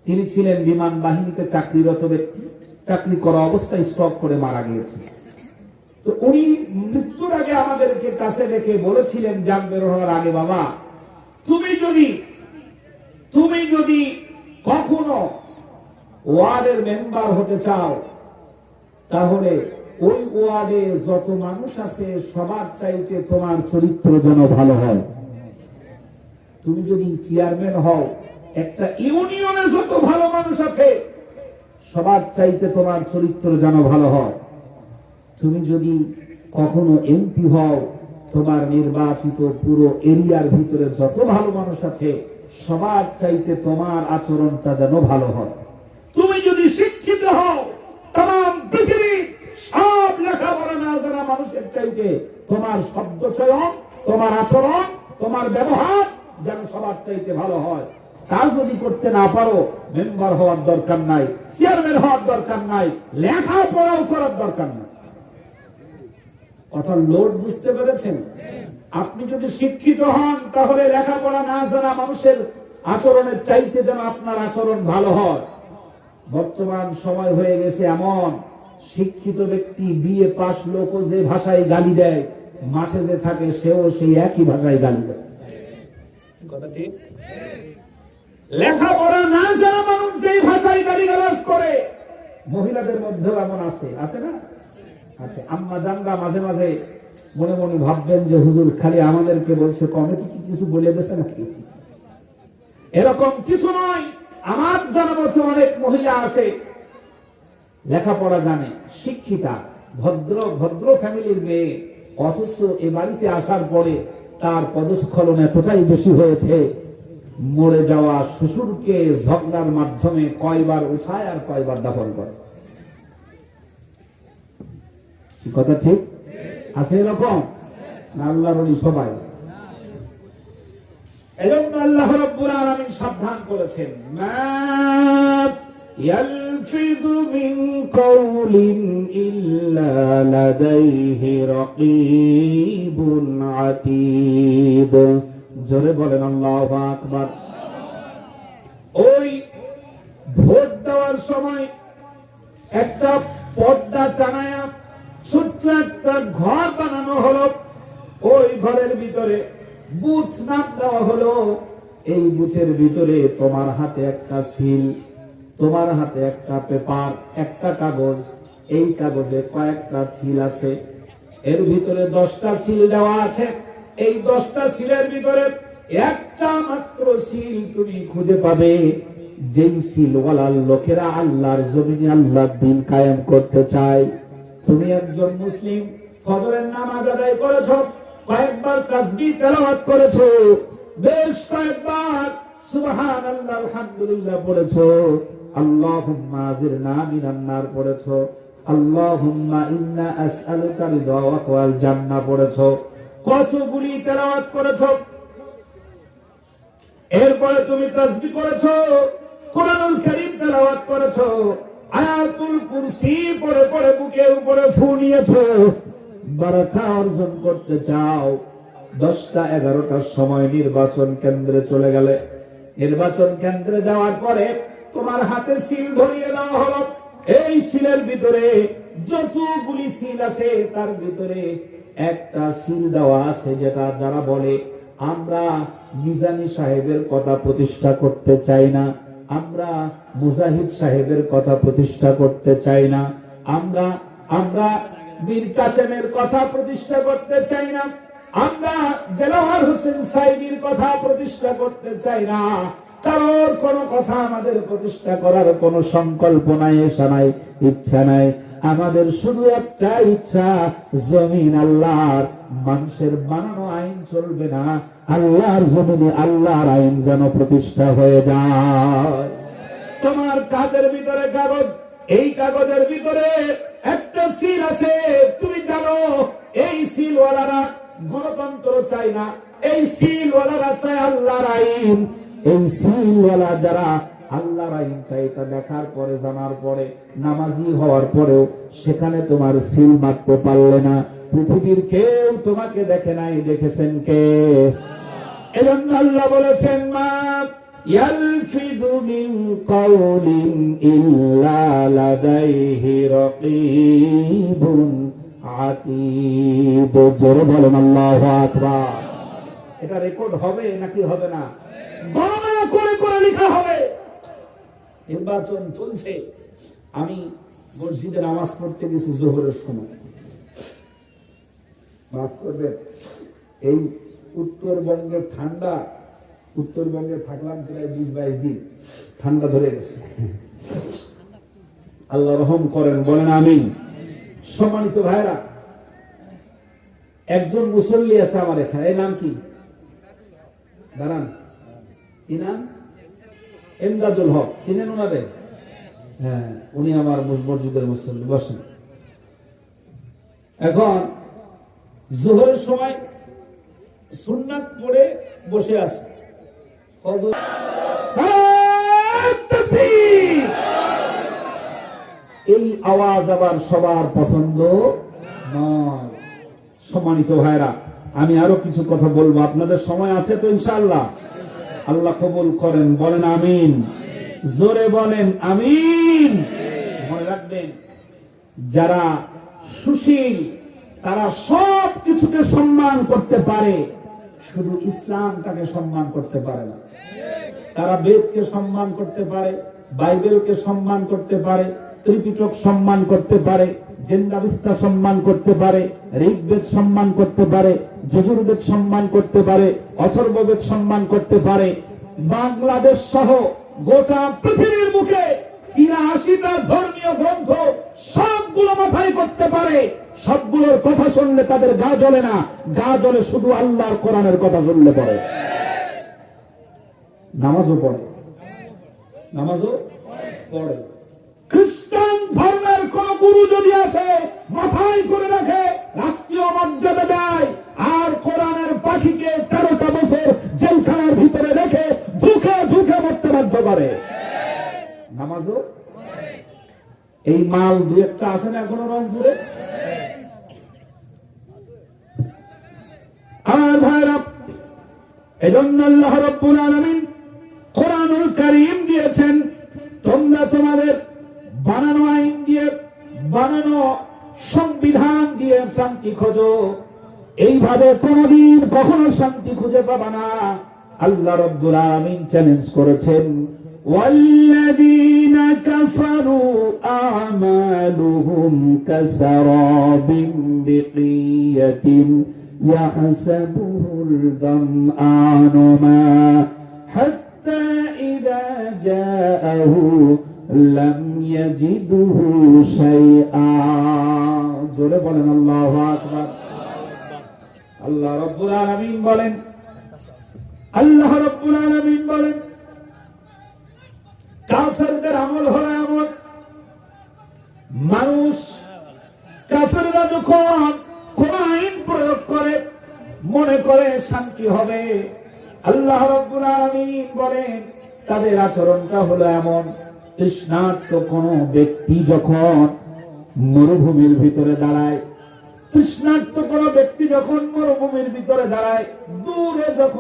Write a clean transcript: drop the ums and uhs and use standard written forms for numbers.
তিনি ছিলেন বিমান বাহিনীতে চাকরিরত ব্যক্তি, চাকরি করা অবস্থায় স্ট্রোক করে মারা গিয়েছেন। তো উনি মৃত্যুর আগে আমাদেরকে কাছে ডেকে বলেছিলেন, জান বের হওয়ার আগে, বাবা তুমি যদি কখনো ওয়ার্ডের মেম্বার হতে চাও, তাহলে ওই ওয়ার্ডে যত মানুষ আছে সবার চাইতে তোমার চরিত্র যেন ভালো হয়। তুমি যদি চেয়ারম্যান হও, একটা ইউনিয়নে যত ভালো মানুষ আছে সবার চাইতে তোমার চরিত্র যেন ভালো হয়। তুমি যদি কখনো এমপি হও, তোমার নির্বাচিত পুরো এরিয়ার ভিতরে যত ভালো মানুষ আছে সবার চাইতে তোমার আচরণটা যেন ভালো হয়। তুমি যদি শিক্ষিত হও, তাম পৃথিবীর সব লেখাপড়া না জানা মানুষের চাইতে তোমার শব্দ চয়ন, তোমার আচরণ, তোমার ব্যবহার যেন সবার চাইতে ভালো হয়। তা যদি করতে না পারো, মেম্বার হওয়ার দরকার নাই, চেয়ারম্যান হওয়ার দরকার নাই, লেখাপড়াও করার দরকার নাই। কথা লোড বুঝতে পেরেছেন? আপনি যদি শিক্ষিত হন, তাহলে লেখাপড়া না জানা মানুষের আচরণের চাইতে যেন আপনার আচরণ ভালো হয়। বর্তমান সময় হয়ে গেছে এমন, শিক্ষিত ব্যক্তি বিএ পাস লোকও যে ভাষায় গালি দেয়, মাঠে যে থাকে সেও সেই একই ভাষায় গালি দেয়। কথা ঠিক? লেখাপড়া না জানা মানুষ যেই ভাষায় গালিগালাজ করে, মহিলাদের মধ্যেও এমন আছে না? আচ্ছা, আম্মা জানরা মাঝে মাঝে মনে মনে ভাববেন যে হুজুর খালি আমাদেরকে বলছে, কমিটি কি কিছু বলে দিয়েছে নাকি? এরকম কিছু নয়। আমার জানা মতো অনেক মহিলা আছে, লেখাপড়া জানে, শিক্ষিতা, ভদ্র ফ্যামিলির মেয়ে, অথচ এ বাড়িতে আসার পরে তার পদস্খলন এতটাই বেশি হয়েছে, মরে যাওয়া শ্বশুরকে ঝগড়ার মাধ্যমে কয়বার উঠায় আর কয়বার দাফন করে। কথা ঠিক আছে? এরকম না আল্লাহর ওলি সবাই? এজন্য আল্লাহ রাব্বুল আলামিন সাবধান করেছেন, মা ইয়ালফিযু মিন কাওলিন ইল্লা লাদাইহি রাকীবুন আতীদ। জোরে বলেন আল্লাহু আকবার। ওই ভোট দেওয়ার সময় একটা পর্দা টানায়া ছোট্ট একটা ঘর বানানো হলো, ওই ঘরের ভিতরে বুথ নাম দেওয়া হলো। এই বুথের ভিতরে তোমার হাতে একটা সিল, তোমার হাতে একটা পেপার, একটা কাগজ, এই কাগজে কয়েকটা সিল আছে, এর ভিতরে 10টা সিল দেওয়া আছে। এই 10টা সিলের ভিতরে একটা মাত্র সিল তুমি খুঁজে পাবে, যেই সিলওয়ালার লোকেরা আল্লাহর জমিনে আল্লাহর দ্বীন কায়েম করতে চায়। তুমি একজন মুসলিম, ফজরের নামাজ আদায় করেছো, কয়েকবার তাসবিহ তেলাওয়াত করেছো, বেশ কয়েকবার সুবহানাল্লাহ আলহামদুলিল্লাহ পড়েছো, আল্লাহুম্মা আজিরনা মিনান নার পড়েছো, আল্লাহুম্মা ইন্না আসআলুকা রিদাওয়াকা ওয়াল জান্নাহ পড়েছো, কতগুলি তেলাওয়াত করেছো। এরপরে তুমি তাসবিহ করেছো, কোরআনুল কারীম তেলাওয়াত করেছো, আয়াতুল কুরসি পড়ে পড়ে বুকের উপরে ফু নিয়েছো। বারাকা অর্জন করতে চাও, 10টা 11টার সময় নির্বাচন কেন্দ্রে চলে গেলে, নির্বাচন কেন্দ্রে যাওয়ার পরে তোমার হাতে সিল ধরিয়ে দেওয়া হলো। এই সিলের ভিতরে যতগুলি সিল আছে তার ভিতরে একটা সিল দেওয়া আছে, যেটা যারা বলে আমরা মিজানি সাহেবের কথা প্রতিষ্ঠা করতে চাই না, আমরা মুজাহিদ সাহেবের কথা প্রতিষ্ঠা করতে চাই না, আমরা মীর কাসেমের কথা প্রতিষ্ঠা করতে চাই না, আমরা দেলোয়ার হোসেন সাইদির কথা প্রতিষ্ঠা করতে চাই না, কারোর কোন কথা আমাদের প্রতিষ্ঠা করার কোন সংকল্প নাই, এসা নাই, ইচ্ছা নাই। আমাদের শুধু একটা ইচ্ছা, জমিন আল্লাহর, মানুষের বানানো আইন চলবে না, আল্লাহর জমিনে আল্লাহর আইন যেন প্রতিষ্ঠা হয়ে যায়। তোমার কাগজের ভিতরে কাগজ, এই কাগজের ভিতরে একটা সিল আছে। তুমি জানো এই সিলওয়ালারা গণতন্ত্র চায় না, এই সিলওয়ালারা চায় আল্লাহর আইন। এই সিলওয়ালা যারা আল্লাহর আইন চাই, এটা দেখার পরে, জানার পরে, নামাজি হওয়ার পরেও সেখানে তোমার সিল মারতে পারলে না। পৃথিবীর কেউ তোমাকে দেখে নাই, দেখেছেন কে? এজন্য আল্লাহ বলেছেন, মা يلفظ من قول إلا لديه رقيب عتيد জোরে বলেন আল্লাহু আকবার। এটা রেকর্ড হবে নাকি হবে না? গণনা করে করে লেখা হবে। নির্বাচন চলছে, আমি মসজিদে নামাজ পড়তে গেছি জোহরের সময়। মাফ করবে, এই উত্তরবঙ্গের ঠান্ডা, উত্তরবঙ্গে থাকলাম প্রায় 20-22 দিন, ঠান্ডা ধরে গেছে। আল্লাহ রহম করেন, বলেন আমিন। সম্মানিত ভাইরা, একজন মুসল্লি আছে আমার এখানে, এই নাম কি? দাঁড়ান, কি নাম? এমদাদুল হক, চিনেন ওনারে? হ্যাঁ, উনি আমার মসজিদের মুসল্লি। বসেন। এখন জোহরের সময় সুন্নাত পড়ে বসে আছে, এই আওয়াজ আবার সবার পছন্দ নয়। সম্মানিত ভাইরা, আমি আরো কিছু কথা বলবো, আপনাদের সময় আছে তো ইনশাআল্লাহ? আল্লাহ কবুল করেন, বলেন আমিন। জোরে বলেন আমিন। মনে রাখবেন, যারা সুশীল তারা সব কিছুকে সম্মান করতে পারে, শুধু ইসলামটাকে সম্মান করতে পারে না। তারা বেদকে সম্মান করতে পারে, বাইবেলকে সম্মান করতে পারে, ত্রিপিটক সম্মান করতে পারে, জেন্দাবিস্তা সম্মান করতে পারে, ঋগ্বেদ সম্মান করতে পারে, যজুর্বেদ সম্মান করতে পারে, অথর্ববেদ সম্মান করতে পারে। বাংলাদেশ সহ গোটা পৃথিবীর মুখে 83টা ধর্মীয় গ্রন্থ সবগুলো মাথায় করতে পারে। সবগুলোর কথা শুনলে তাদের গা জ্বলে না, গা জ্বলে শুধু আল্লাহর কোরআনের কথা শুনলে পড়ে। নামাজও পড়ে, নামাজও পড়ে। খ্রিস্টান ধর্মের কোন গুরু যদি আসে, মাথায় করে রাখে, রাষ্ট্রীয় মর্যাদা দেয়, আর কোরআনের পাখিকে 13টা বছর জেলখানার ভিতরে রেখে ধুকে ধুকে মরতে বাধ্য করে। নামাজও এই মাল দু একটা আছে না এখনো রংপুরে? আর ভাইরা, এজন্য আল্লাহ রাব্বুল আলামিন কোরআনুল কারীম দিয়েছেন, তোমরা তোমাদের বানানো আইন দিয়ে, বানানো সংবিধান দিয়ে শান্তি খোঁজো, এইভাবে কোনদিন কখনো শান্তি খুঁজে পাবা না। আল্লাহ রাব্বুল আলামিন চ্যালেঞ্জ করেছেন, ওয়াল্লাযীনা কাফারু আ'মালুহুম কাসারাবিন বিকিয়াতিন ইয়াহসাবুহুল যামআনু মা হাত্তা ইযা জাআহু লাম ইয়াজিদুহু শাইআ। জোরে বলেন আল্লাহু আকবার। আল্লাহ রাব্বুল আলামিন বলেন, আল্লাহ রাব্বুল আলামিন বলেন, কাফেরদের আমল হলো এমন, মানুষ কাফেররা যখন কোন আইন প্রয়োগ করে মনে করে শান্তি হবে, আল্লাহ রাব্বুল আলামিন বলেন তাদের আচরণটা হলো এমন, তৃষ্ণার্ত কোন ব্যক্তি যখন মরুভূমির ভিতরে দাঁড়ায়, তৃষ্ণার্ত কোন ব্যক্তি যখন মরুভূমির ভিতরে দাঁড়ায়, দূরে যখন